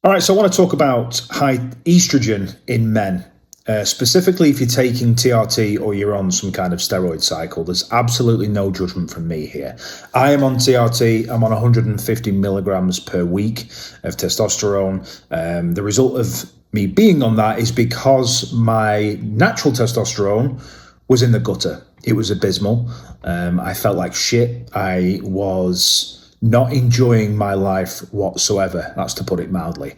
All right, so I want to talk about high estrogen in men. Specifically, if you're taking TRT or you're on some kind of steroid cycle, there's absolutely no judgment from me here. I am on TRT. I'm on 150 milligrams per week of testosterone. The result of me being on that is because my natural testosterone was in the gutter. It was abysmal. I felt like shit. I was not enjoying my life whatsoever. That's to put it mildly.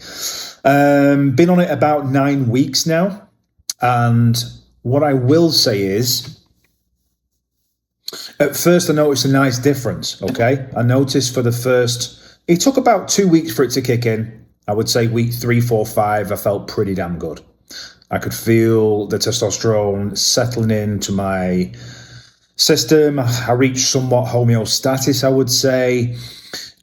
Been on it about 9 weeks now. And what I will say is, at first I noticed a nice difference, okay? I noticed it took about 2 weeks for it to kick in. I would say week 3, 4, 5, I felt pretty damn good. I could feel the testosterone settling into my system. I reached somewhat homeostasis, I would say.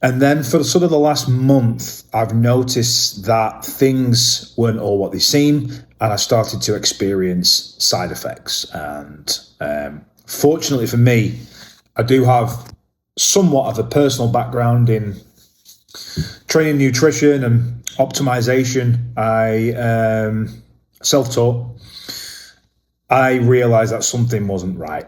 And then for sort of the last month, I've noticed that things weren't all what they seem, and I started to experience side effects. And fortunately for me, I do have somewhat of a personal background in training, nutrition, and optimization. I self-taught. I realized that something wasn't right.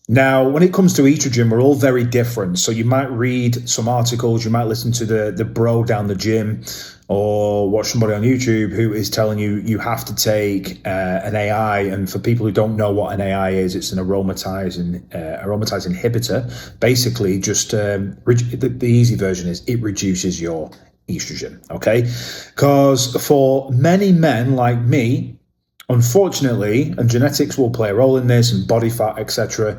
Now, when it comes to estrogen, we're all very different. So you might read some articles, you might listen to the bro down the gym, or watch somebody on YouTube who is telling you you have to take an AI. And for people who don't know what an AI is, it's an aromatase inhibitor. Basically, just the easy version is it reduces your estrogen, okay? Because for many men like me, unfortunately, and genetics will play a role in this, and body fat, etc.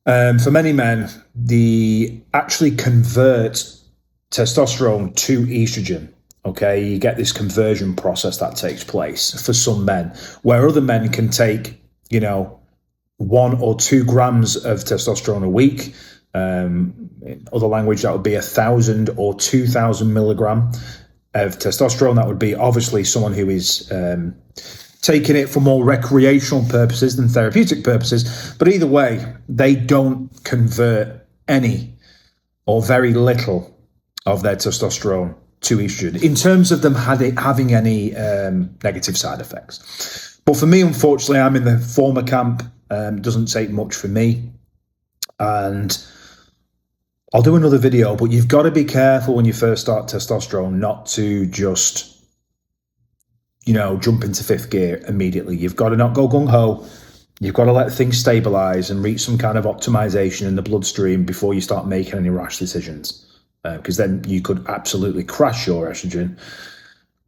For many men, they actually convert testosterone to estrogen. Okay, you get this conversion process that takes place for some men, where other men can take, 1 or 2 grams of testosterone a week. In other language, that would be 1,000 or 2,000 milligram of testosterone. That would be obviously someone who is taking it for more recreational purposes than therapeutic purposes. But either way, they don't convert any or very little of their testosterone to estrogen in terms of them having any negative side effects. But for me, unfortunately, I'm in the former camp. Doesn't take much for me. And I'll do another video, but you've got to be careful when you first start testosterone not to just jump into 5th gear immediately. You've got to not go gung-ho. You've got to let things stabilize and reach some kind of optimization in the bloodstream before you start making any rash decisions. Because then you could absolutely crash your estrogen,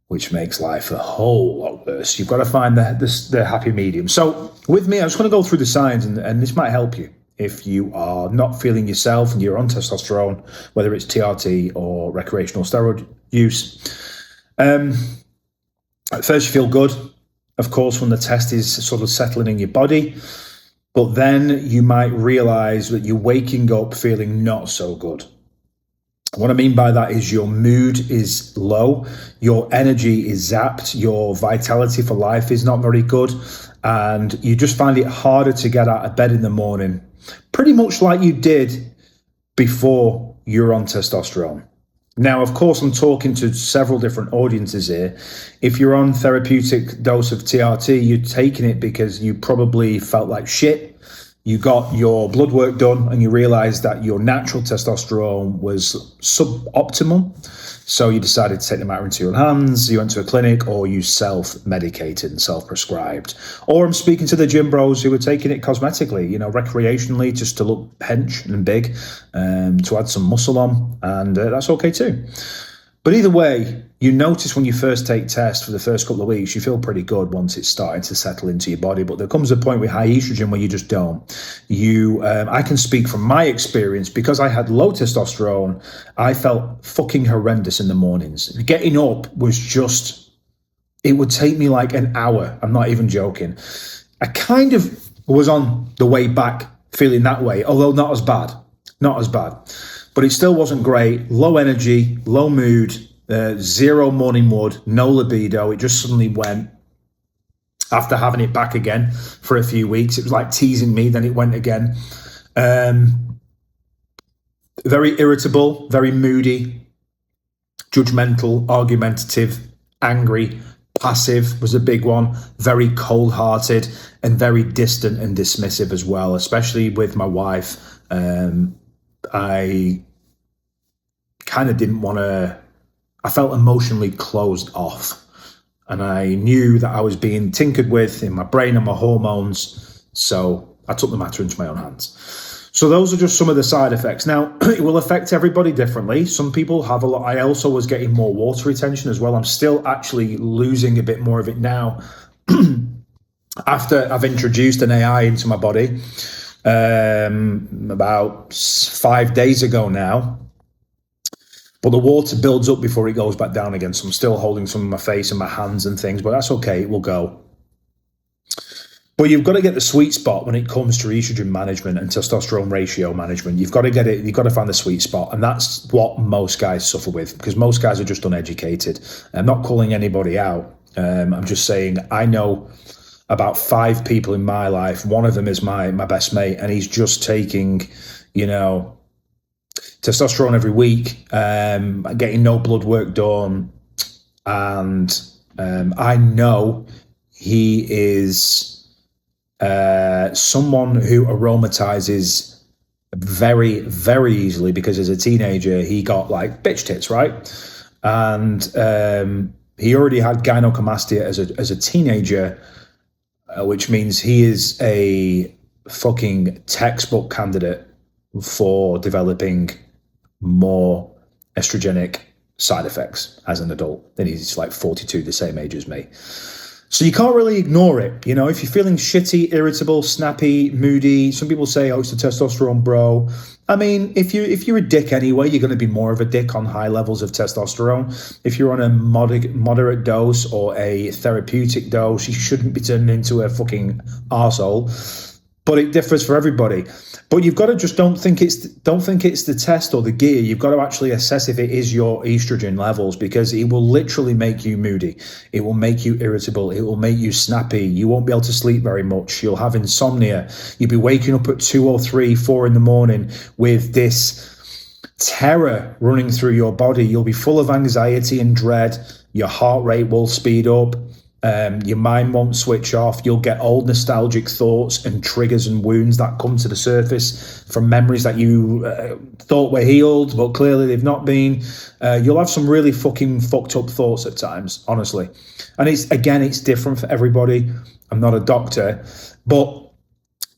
which makes life a whole lot worse. You've got to find the happy medium. So with me, I just want to go through the signs, and this might help you if you are not feeling yourself and you're on testosterone, whether it's TRT or recreational steroid use. At first, you feel good, of course, when the test is sort of settling in your body. But then you might realize that you're waking up feeling not so good. What I mean by that is your mood is low, your energy is zapped, your vitality for life is not very good, and you just find it harder to get out of bed in the morning, pretty much like you did before you were on testosterone. Now, of course, I'm talking to several different audiences here. If you're on therapeutic dose of TRT, you're taking it because you probably felt like shit. You got your blood work done and you realized that your natural testosterone was suboptimal. So you decided to take the matter into your own hands. You went to a clinic, or you self-medicated and self-prescribed. Or I'm speaking to the gym bros who were taking it cosmetically, recreationally, just to look hench and big, to add some muscle on. And that's okay too. But either way, you notice when you first take tests for the first couple of weeks, you feel pretty good once it's starting to settle into your body. But there comes a point with high estrogen where you just don't. I can speak from my experience. Because I had low testosterone, I felt fucking horrendous in the mornings. Getting up was just, it would take me like an hour. I'm not even joking. I kind of was on the way back feeling that way, although not as bad. But it still wasn't great. Low energy, low mood, zero morning wood, no libido. It just suddenly went. After having it back again for a few weeks, it was like teasing me, then it went again. Very irritable, very moody, judgmental, argumentative, angry, passive was a big one, very cold-hearted, and very distant and dismissive as well, especially with my wife. I kind of didn't want to, I felt emotionally closed off, and I knew that I was being tinkered with in my brain and my hormones, so I took the matter into my own hands. So those are just some of the side effects. Now, it will affect everybody differently. Some people have a lot. I also was getting more water retention as well. I'm still actually losing a bit more of it now after I've introduced an AI into my body about 5 days ago now. But the water builds up before it goes back down again. So I'm still holding some of my face and my hands and things, but that's okay. It will go. But you've got to get the sweet spot when it comes to estrogen management and testosterone ratio management. You've got to get it. You've got to find the sweet spot. And that's what most guys suffer with, because most guys are just uneducated. I'm not calling anybody out. I'm just saying I know about 5 people in my life. One of them is my best mate, and he's just taking, testosterone every week, getting no blood work done. And I know he is someone who aromatizes very, very easily, because as a teenager, he got like bitch tits, right? And he already had gynecomastia as a teenager, which means he is a fucking textbook candidate for developing more estrogenic side effects as an adult. And he's like 42, the same age as me. So you can't really ignore it. If you're feeling shitty, irritable, snappy, moody, some people say, oh, it's the testosterone, bro. I mean, if you're a dick anyway, you're going to be more of a dick on high levels of testosterone. If you're on a moderate dose or a therapeutic dose, you shouldn't be turning into a fucking arsehole. But it differs for everybody. But you've got to just don't think it's the test or the gear. You've got to actually assess if it is your estrogen levels, because it will literally make you moody. It will make you irritable. It will make you snappy. You won't be able to sleep very much. You'll have insomnia. You'll be waking up at 2 or 3, 4 in the morning with this terror running through your body. You'll be full of anxiety and dread. Your heart rate will speed up. Your mind won't switch off. You'll get old nostalgic thoughts and triggers and wounds that come to the surface from memories that you thought were healed, but clearly they've not been. You'll have some really fucking fucked up thoughts at times, honestly. And it's different for everybody. I'm not a doctor, but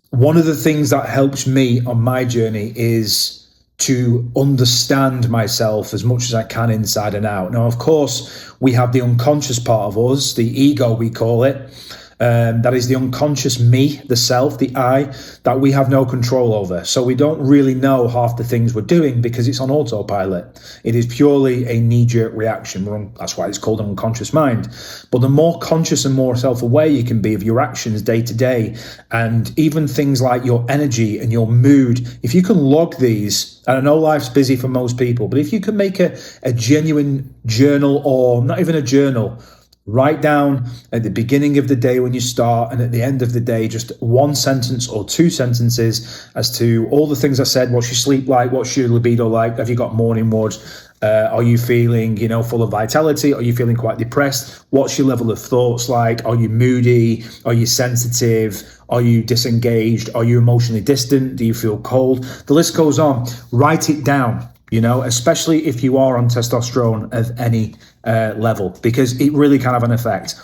one of the things that helps me on my journey is to understand myself as much as I can inside and out. Now, of course, we have the unconscious part of us, the ego, we call it. That is the unconscious me, the self, the I, that we have no control over. So we don't really know half the things we're doing because it's on autopilot. It is purely a knee-jerk reaction. That's why it's called an unconscious mind. But the more conscious and more self-aware you can be of your actions day to day, and even things like your energy and your mood, if you can log these, and I know life's busy for most people, but if you can make a genuine journal, or not even a journal, write down at the beginning of the day when you start, and at the end of the day, just 1 sentence or 2 sentences as to all the things I said. What's your sleep like? What's your libido like? Have you got morning wood? Are you feeling, full of vitality? Are you feeling quite depressed? What's your level of thoughts like? Are you moody? Are you sensitive? Are you disengaged? Are you emotionally distant? Do you feel cold? The list goes on. Write it down. Especially if you are on testosterone of any level, because it really can have an effect.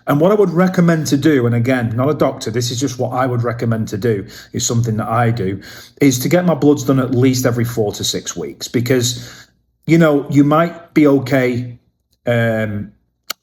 And what I would recommend to do, and again, not a doctor, this is just what I would recommend to do, is something that I do, is to get my bloods done at least every 4 to 6 weeks, because, you might be okay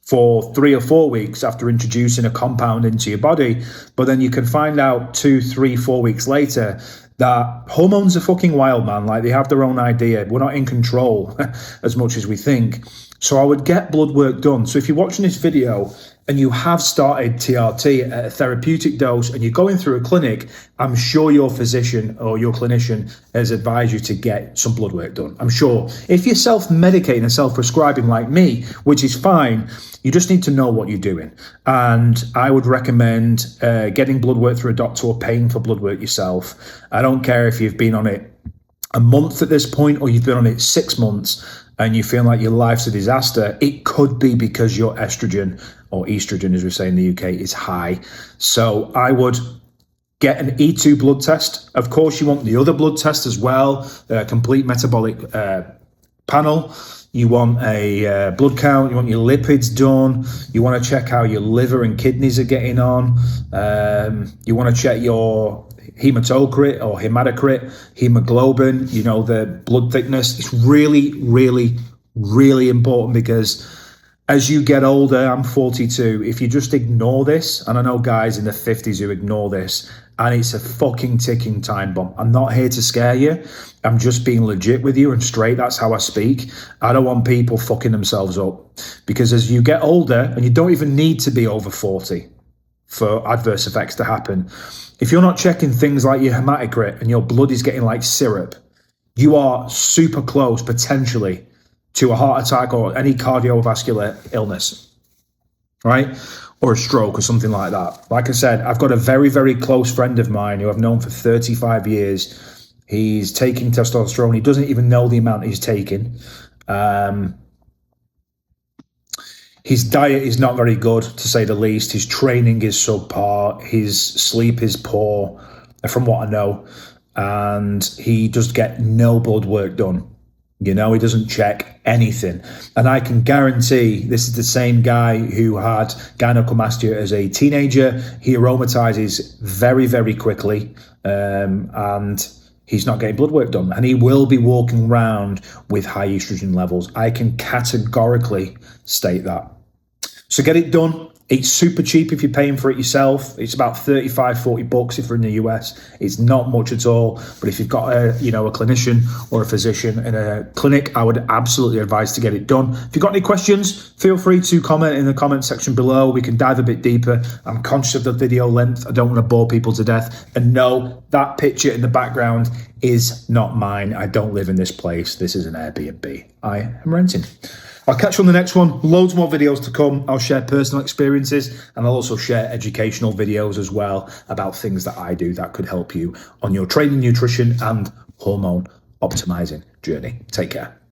for 3 or 4 weeks after introducing a compound into your body, but then you can find out 2, 3, 4 weeks later that hormones are fucking wild, man. Like, they have their own idea. We're not in control as much as we think. So I would get blood work done. So if you're watching this video and you have started TRT at a therapeutic dose and you're going through a clinic, I'm sure your physician or your clinician has advised you to get some blood work done. I'm sure. If you're self-medicating and self-prescribing like me, which is fine, you just need to know what you're doing. And I would recommend getting blood work through a doctor or paying for blood work yourself. I don't care if you've been on it a month at this point or you've been on it 6 months. and you feel like your life's a disaster, it could be because your estrogen, or estrogen as we say in the UK, is high. So I would get an E2 blood test. Of course, you want the other blood test as well, a complete metabolic panel. You want a blood count. You want your lipids done. You want to check how your liver and kidneys are getting on. You want to check your hematocrit or hematocrit, hemoglobin, you know, the blood thickness. It's really, really, really important because as you get older, I'm 42, if you just ignore this, and I know guys in the 50s who ignore this, and it's a fucking ticking time bomb. I'm not here to scare you. I'm just being legit with you and straight. That's how I speak. I don't want people fucking themselves up, because as you get older, and you don't even need to be over 40 for adverse effects to happen, if you're not checking things like your hematocrit and your blood is getting like syrup, you are super close potentially to a heart attack or any cardiovascular illness, right? Or a stroke or something like that. Like I said, I've got a very, very close friend of mine who I've known for 35 years. He's taking testosterone. He doesn't even know the amount he's taking. His diet is not very good, to say the least. His training is subpar. His sleep is poor, from what I know. And he does get no blood work done. You know, he doesn't check anything. And I can guarantee this is the same guy who had gynecomastia as a teenager. He aromatizes very, very quickly, and he's not getting blood work done. And he will be walking around with high estrogen levels. I can categorically state that. So get it done. It's super cheap if you're paying for it yourself. It's about 35, 40 bucks if you're in the US. It's not much at all. But if you've got a clinician or a physician in a clinic, I would absolutely advise to get it done. If you've got any questions, feel free to comment in the comment section below. We can dive a bit deeper. I'm conscious of the video length. I don't want to bore people to death. And no, that picture in the background is not mine. I don't live in this place. This is an Airbnb. I am renting. I'll catch you on the next one. Loads more videos to come. I'll share personal experiences, and I'll also share educational videos as well about things that I do that could help you on your training, nutrition, and hormone optimizing journey. Take care.